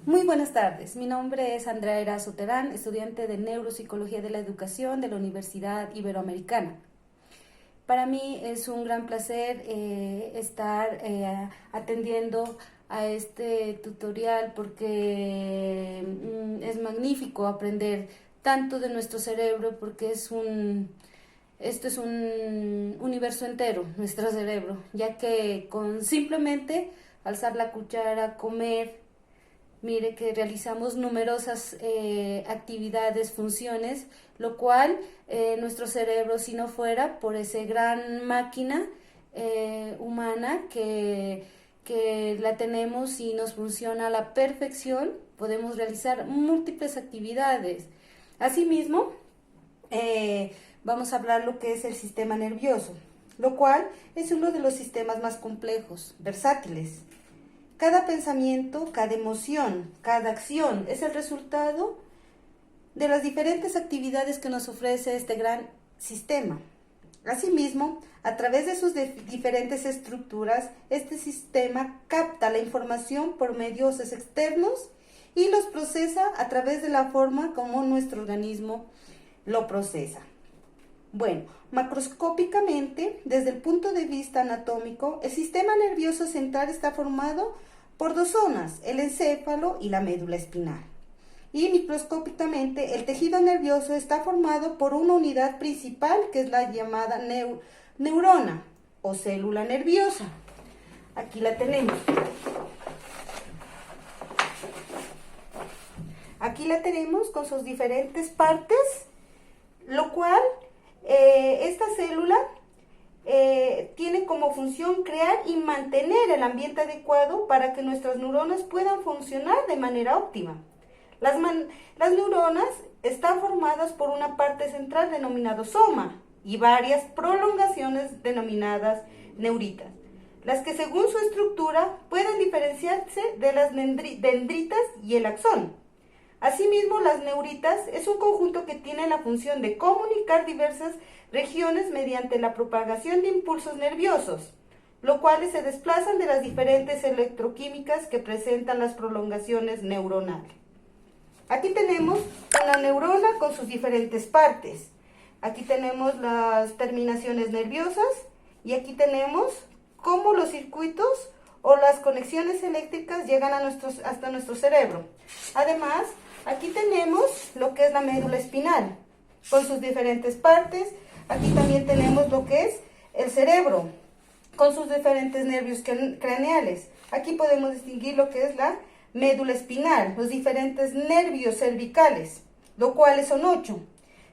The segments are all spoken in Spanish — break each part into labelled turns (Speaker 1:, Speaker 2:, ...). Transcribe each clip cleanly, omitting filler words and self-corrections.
Speaker 1: Muy buenas tardes, mi nombre es Andrea Erazo Terán, estudiante de Neuropsicología de la Educación de la Universidad Iberoamericana. Para mí es un gran placer estar atendiendo a este tutorial porque es magnífico aprender tanto de nuestro cerebro porque esto es un universo entero, nuestro cerebro, ya que con simplemente alzar la cuchara, comer, mire que realizamos numerosas actividades, funciones, lo cual nuestro cerebro, si no fuera por esa gran máquina humana que la tenemos y nos funciona a la perfección, podemos realizar múltiples actividades. Asimismo, vamos a hablar lo que es el sistema nervioso, lo cual es uno de los sistemas más complejos, versátiles. Cada pensamiento, cada emoción, cada acción es el resultado de las diferentes actividades que nos ofrece este gran sistema. Asimismo, a través de sus diferentes estructuras, este sistema capta la información por medios externos y los procesa a través de la forma como nuestro organismo lo procesa. Bueno, macroscópicamente, desde el punto de vista anatómico, el sistema nervioso central está formado por dos zonas, el encéfalo y la médula espinal. Y microscópicamente, el tejido nervioso está formado por una unidad principal que es la llamada neurona o célula nerviosa. Aquí la tenemos. Aquí la tenemos con sus diferentes partes, lo cual esta célula tiene como función crear y mantener el ambiente adecuado para que nuestras neuronas puedan funcionar de manera óptima. Las neuronas están formadas por una parte central denominada soma y varias prolongaciones denominadas neuritas, las que según su estructura pueden diferenciarse de las dendritas y el axón. Asimismo, las neuritas es un conjunto que tiene la función de comunicar diversas regiones mediante la propagación de impulsos nerviosos, los cuales se desplazan de las diferentes electroquímicas que presentan las prolongaciones neuronales. Aquí tenemos una neurona con sus diferentes partes. Aquí tenemos las terminaciones nerviosas y aquí tenemos cómo los circuitos o las conexiones eléctricas llegan hasta nuestro cerebro. Además, aquí tenemos lo que es la médula espinal, con sus diferentes partes. Aquí también tenemos lo que es el cerebro, con sus diferentes nervios craneales. Aquí podemos distinguir lo que es la médula espinal, los diferentes nervios cervicales, lo cual son 8.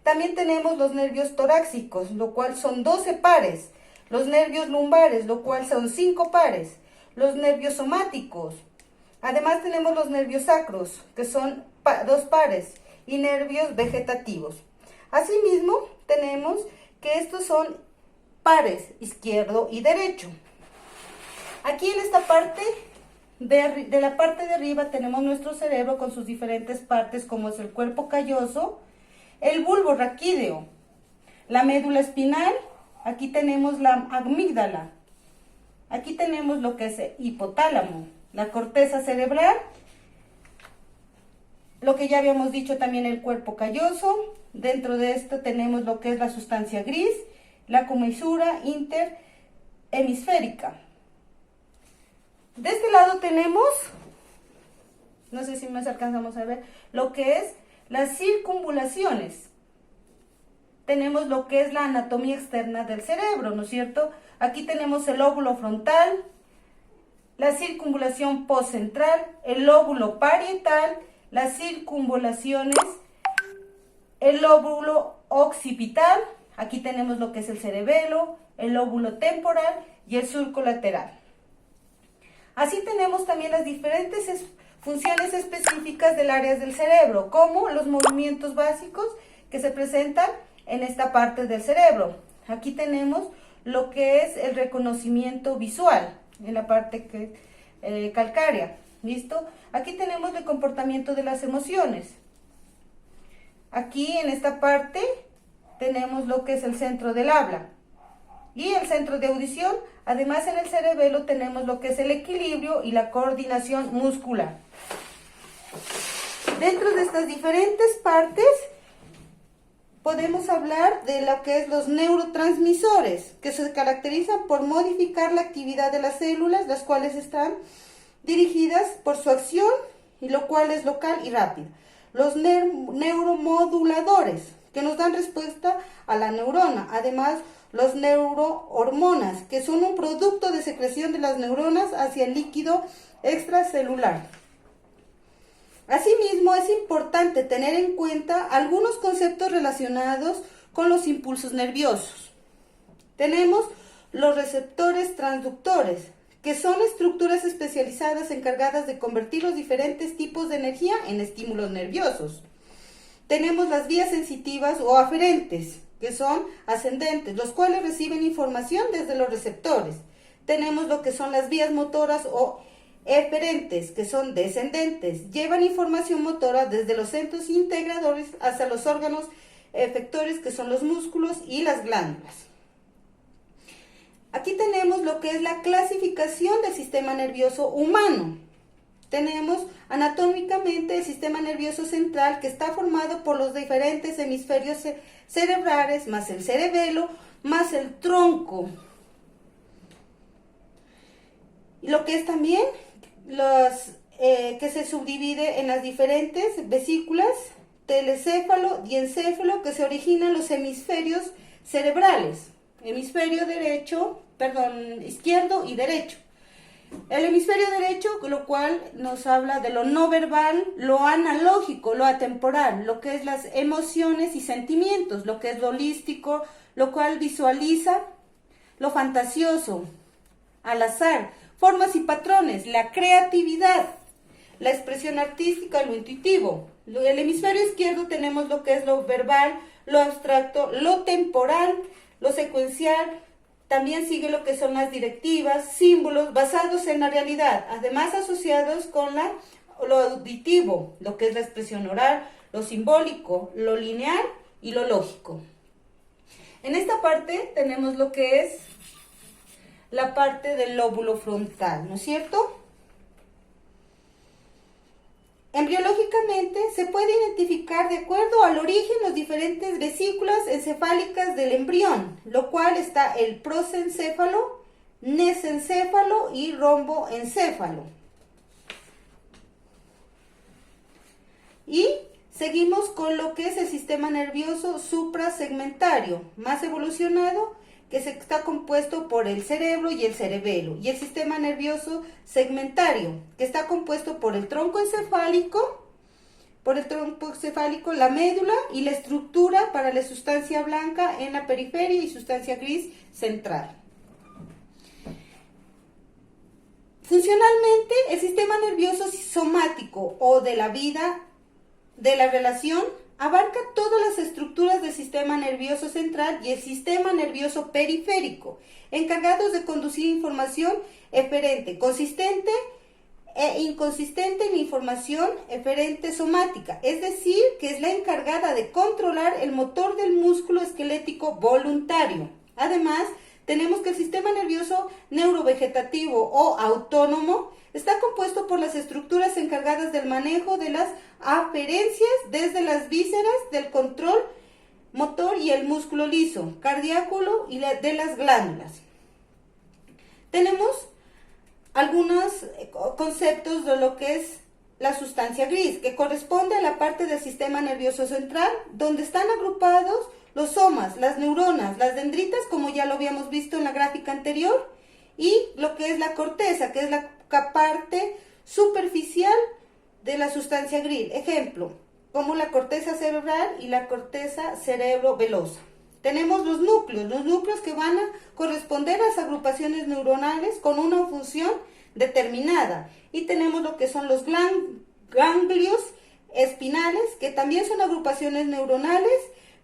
Speaker 1: También tenemos los nervios torácicos, lo cual son 12 pares. Los nervios lumbares, lo cual son 5 pares. Los nervios somáticos. Además tenemos los nervios sacros, que son 2 pares, y nervios vegetativos. Asimismo, tenemos que estos son pares, izquierdo y derecho. Aquí en esta parte, de la parte de arriba, tenemos nuestro cerebro con sus diferentes partes, como es el cuerpo calloso, el bulbo raquídeo, la médula espinal, aquí tenemos la amígdala, aquí tenemos lo que es el hipotálamo, la corteza cerebral, lo que ya habíamos dicho también el cuerpo calloso. Dentro de esto tenemos lo que es la sustancia gris, la comisura interhemisférica. De este lado tenemos, no sé si nos alcanzamos a ver, lo que es las circunvalaciones. Tenemos lo que es la anatomía externa del cerebro, ¿no es cierto? Aquí tenemos el lóbulo frontal, la circunvalación postcentral, el lóbulo parietal, las circunvalaciones, el lóbulo occipital, aquí tenemos lo que es el cerebelo, el lóbulo temporal y el surco lateral. Así tenemos también las diferentes funciones específicas del área del cerebro, como los movimientos básicos que se presentan en esta parte del cerebro. Aquí tenemos lo que es el reconocimiento visual, en la parte calcárea. ¿Listo? Aquí tenemos el comportamiento de las emociones. Aquí en esta parte tenemos lo que es el centro del habla y el centro de audición. Además, en el cerebelo tenemos lo que es el equilibrio y la coordinación muscular. Dentro de estas diferentes partes podemos hablar de lo que es los neurotransmisores, que se caracterizan por modificar la actividad de las células, las cuales están dirigidas por su acción, y lo cual es local y rápida. Los neuromoduladores, que nos dan respuesta a la neurona. Además, los neurohormonas, que son un producto de secreción de las neuronas hacia el líquido extracelular. Asimismo, es importante tener en cuenta algunos conceptos relacionados con los impulsos nerviosos. Tenemos los receptores transductores, que son estructuras especializadas encargadas de convertir los diferentes tipos de energía en estímulos nerviosos. Tenemos las vías sensitivas o aferentes, que son ascendentes, los cuales reciben información desde los receptores. Tenemos lo que son las vías motoras o eferentes, que son descendentes, llevan información motora desde los centros integradores hacia los órganos efectores, que son los músculos y las glándulas. Aquí tenemos lo que es la clasificación del sistema nervioso humano. Tenemos anatómicamente el sistema nervioso central, que está formado por los diferentes hemisferios cerebrales, más el cerebelo, más el tronco. Y lo que es también que se subdivide en las diferentes vesículas, telecéfalo, diencéfalo, que se originan los hemisferios cerebrales, izquierdo y derecho. El hemisferio derecho, lo cual nos habla de lo no verbal, lo analógico, lo atemporal, lo que es las emociones y sentimientos, lo que es lo holístico, lo cual visualiza lo fantasioso, al azar, formas y patrones, la creatividad, la expresión artística, lo intuitivo. El hemisferio izquierdo tenemos lo que es lo verbal, lo abstracto, lo temporal, lo secuencial. También sigue lo que son las directivas, símbolos basados en la realidad, además asociados con lo auditivo, lo que es la expresión oral, lo simbólico, lo lineal y lo lógico. En esta parte tenemos lo que es la parte del lóbulo frontal, ¿no es cierto? Embriológicamente se puede identificar de acuerdo al origen los diferentes vesículas encefálicas del embrión, lo cual está el prosencéfalo, mesencéfalo y romboencéfalo. Y seguimos con lo que es el sistema nervioso suprasegmentario, más evolucionado, que está compuesto por el cerebro y el cerebelo, y el sistema nervioso segmentario, que está compuesto por el tronco encefálico, la médula y la estructura para la sustancia blanca en la periferia y sustancia gris central. Funcionalmente, el sistema nervioso somático o de la vida de la relación abarca todas las estructuras del sistema nervioso central y el sistema nervioso periférico, encargados de conducir información eferente, consistente e inconsistente en información eferente somática, es decir, que es la encargada de controlar el motor del músculo esquelético voluntario. Además, tenemos que el sistema nervioso neurovegetativo o autónomo está compuesto por las estructuras encargadas del manejo de las aferencias desde las vísceras, del control motor y el músculo liso, cardíaco y de las glándulas. Tenemos algunos conceptos de lo que es la sustancia gris, que corresponde a la parte del sistema nervioso central, donde están agrupados los somas, las neuronas, las dendritas, como ya lo habíamos visto en la gráfica anterior, y lo que es la corteza, que es la parte superficial de la sustancia gris. Ejemplo, como la corteza cerebral y la corteza cerebrovelosa. Tenemos los núcleos que van a corresponder a las agrupaciones neuronales con una función determinada. Y tenemos lo que son los ganglios espinales, que también son agrupaciones neuronales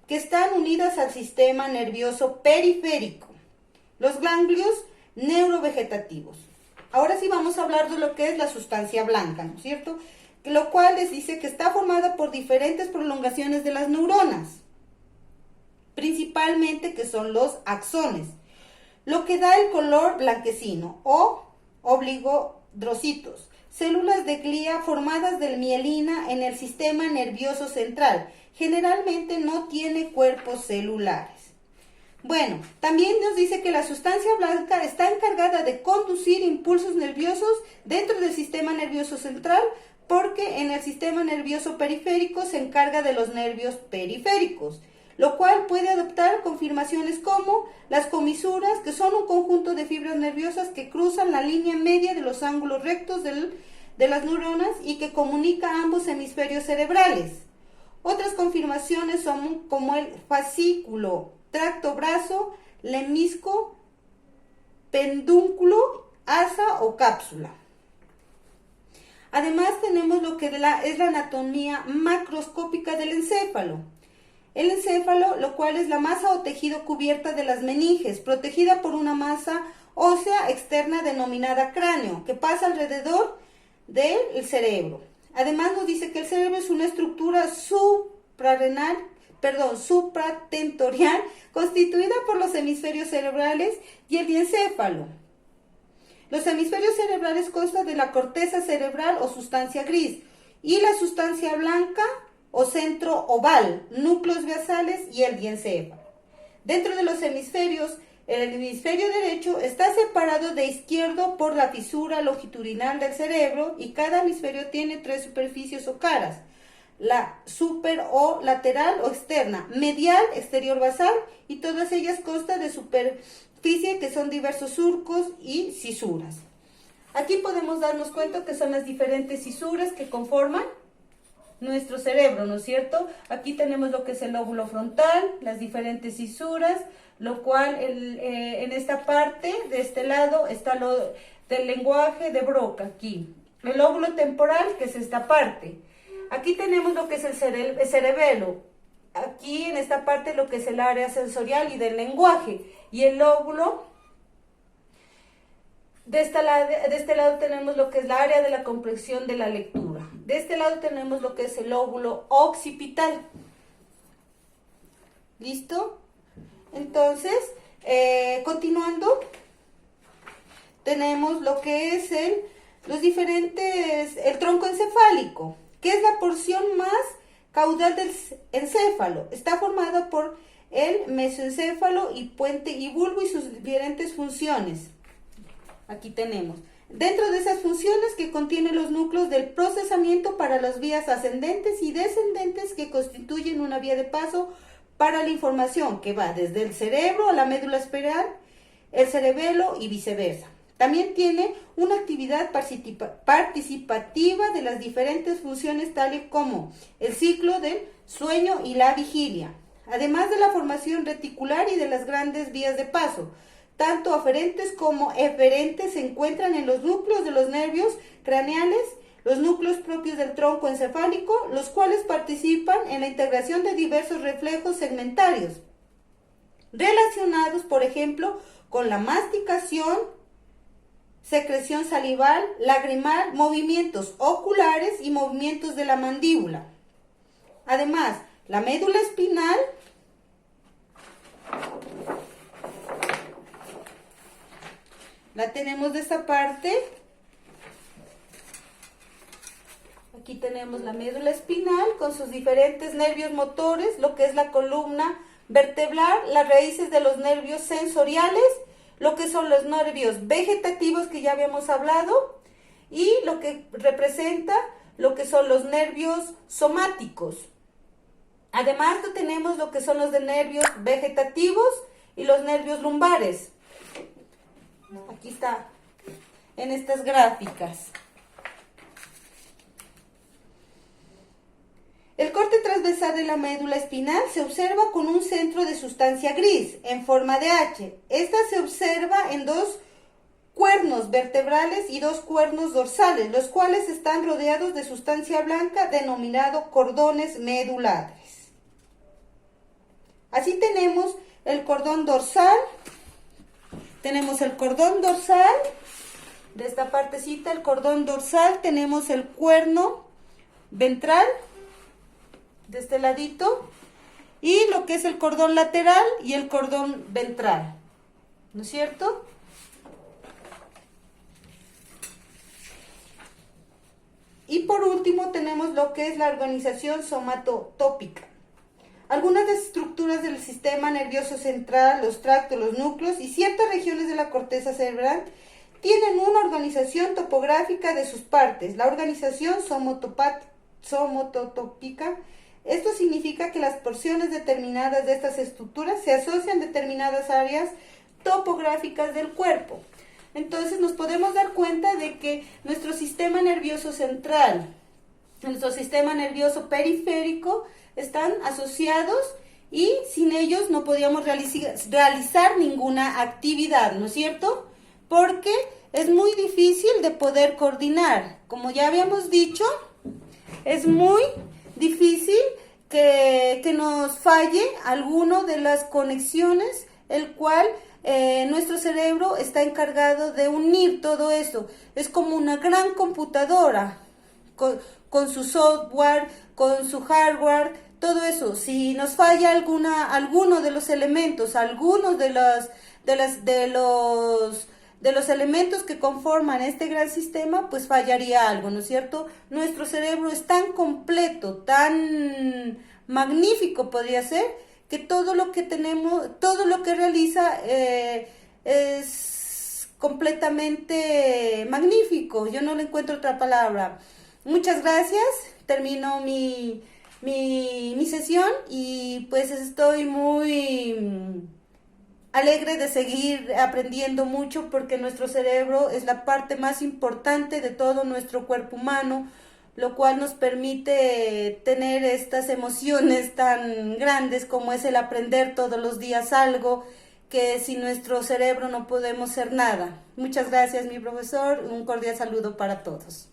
Speaker 1: que están unidas al sistema nervioso periférico. Los ganglios neurovegetativos. Ahora sí vamos a hablar de lo que es la sustancia blanca, ¿no es cierto? Lo cual les dice que está formada por diferentes prolongaciones de las neuronas, principalmente que son los axones, lo que da el color blanquecino o oligodrocitos. células de glía formadas de mielina en el sistema nervioso central. Generalmente no tiene cuerpos celulares. Bueno, también nos dice que la sustancia blanca está encargada de conducir impulsos nerviosos dentro del sistema nervioso central, porque en el sistema nervioso periférico se encarga de los nervios periféricos, lo cual puede adoptar confirmaciones como las comisuras, que son un conjunto de fibras nerviosas que cruzan la línea media de los ángulos rectos de las neuronas y que comunica ambos hemisferios cerebrales. Otras confirmaciones son como el fascículo, tracto brazo, lemnisco, pedúnculo, asa o cápsula. Además tenemos lo que es la anatomía macroscópica del encéfalo. El encéfalo, lo cual es la masa o tejido cubierta de las meninges, protegida por una masa ósea externa denominada cráneo, que pasa alrededor del cerebro. Además nos dice que el cerebro es una estructura supratentorial constituida por los hemisferios cerebrales y el diencéfalo. Los hemisferios cerebrales constan de la corteza cerebral o sustancia gris y la sustancia blanca o centro oval, núcleos basales y el diencéfalo. Dentro de los hemisferios, el hemisferio derecho está separado de izquierdo por la fisura longitudinal del cerebro y cada hemisferio tiene 3 superficies o caras: la super o lateral o externa, medial, exterior basal, y todas ellas constan de superficie que son diversos surcos y cisuras. Aquí podemos darnos cuenta que son las diferentes cisuras que conforman nuestro cerebro, ¿no es cierto? Aquí tenemos lo que es el lóbulo frontal, las diferentes cisuras, lo cual en esta parte, de este lado, está lo del lenguaje de Broca, aquí. El lóbulo temporal, que es esta parte. Aquí tenemos lo que es el cerebelo. Aquí en esta parte lo que es el área sensorial y del lenguaje. Y el lóbulo, de este lado tenemos lo que es la área de la comprensión de la lectura. De este lado tenemos lo que es el lóbulo occipital. ¿Listo? Entonces, continuando, tenemos lo que es el tronco encefálico, que es la porción más caudal del encéfalo. Está formado por el mesoencéfalo y puente y bulbo y sus diferentes funciones. Aquí tenemos. Dentro de esas funciones que contienen los núcleos del procesamiento para las vías ascendentes y descendentes que constituyen una vía de paso para la información que va desde el cerebro a la médula espinal, el cerebelo y viceversa. También tiene una actividad participativa de las diferentes funciones tales como el ciclo del sueño y la vigilia, además de la formación reticular y de las grandes vías de paso. Tanto aferentes como eferentes se encuentran en los núcleos de los nervios craneales, los núcleos propios del tronco encefálico, los cuales participan en la integración de diversos reflejos segmentarios, relacionados, por ejemplo, con la masticación, secreción salival, lagrimal, movimientos oculares y movimientos de la mandíbula. Además, la médula espinal la tenemos de esta parte. Aquí tenemos la médula espinal con sus diferentes nervios motores, lo que es la columna vertebral, las raíces de los nervios sensoriales, lo que son los nervios vegetativos que ya habíamos hablado, y lo que representa lo que son los nervios somáticos. Además tenemos lo que son los de nervios vegetativos y los nervios lumbares. Aquí está en estas gráficas. El corte transversal de la médula espinal se observa con un centro de sustancia gris en forma de H. Esta se observa en 2 cuernos vertebrales y 2 cuernos dorsales, los cuales están rodeados de sustancia blanca denominado cordones medulares. Así tenemos el cordón dorsal. Tenemos el cordón dorsal, de esta partecita, el cordón dorsal, tenemos el cuerno ventral, de este ladito, y lo que es el cordón lateral y el cordón ventral, ¿no es cierto? Y por último tenemos lo que es la organización somatotópica. Algunas estructuras del sistema nervioso central, los tractos, los núcleos y ciertas regiones de la corteza cerebral tienen una organización topográfica de sus partes. La organización somatotópica, esto significa que las porciones determinadas de estas estructuras se asocian a determinadas áreas topográficas del cuerpo. Entonces nos podemos dar cuenta de que nuestro sistema nervioso central, nuestro sistema nervioso periférico están asociados y sin ellos no podíamos realizar ninguna actividad, ¿no es cierto? Porque es muy difícil de poder coordinar. Como ya habíamos dicho, es muy difícil que nos falle alguno de las conexiones, el cual nuestro cerebro está encargado de unir todo esto. Es como una gran computadora con su software, con su hardware, todo eso. Si nos falla alguno de los elementos, algunos de los elementos que conforman este gran sistema, pues fallaría algo, ¿no es cierto? Nuestro cerebro es tan completo, tan magnífico podría ser, que todo lo que tenemos, todo lo que realiza es completamente magnífico. Yo no le encuentro otra palabra. Muchas gracias. Termino mi sesión y pues estoy muy alegre de seguir aprendiendo mucho, porque nuestro cerebro es la parte más importante de todo nuestro cuerpo humano, lo cual nos permite tener estas emociones tan grandes como es el aprender todos los días algo, que sin nuestro cerebro no podemos ser nada. Muchas gracias, mi profesor. Un cordial saludo para todos.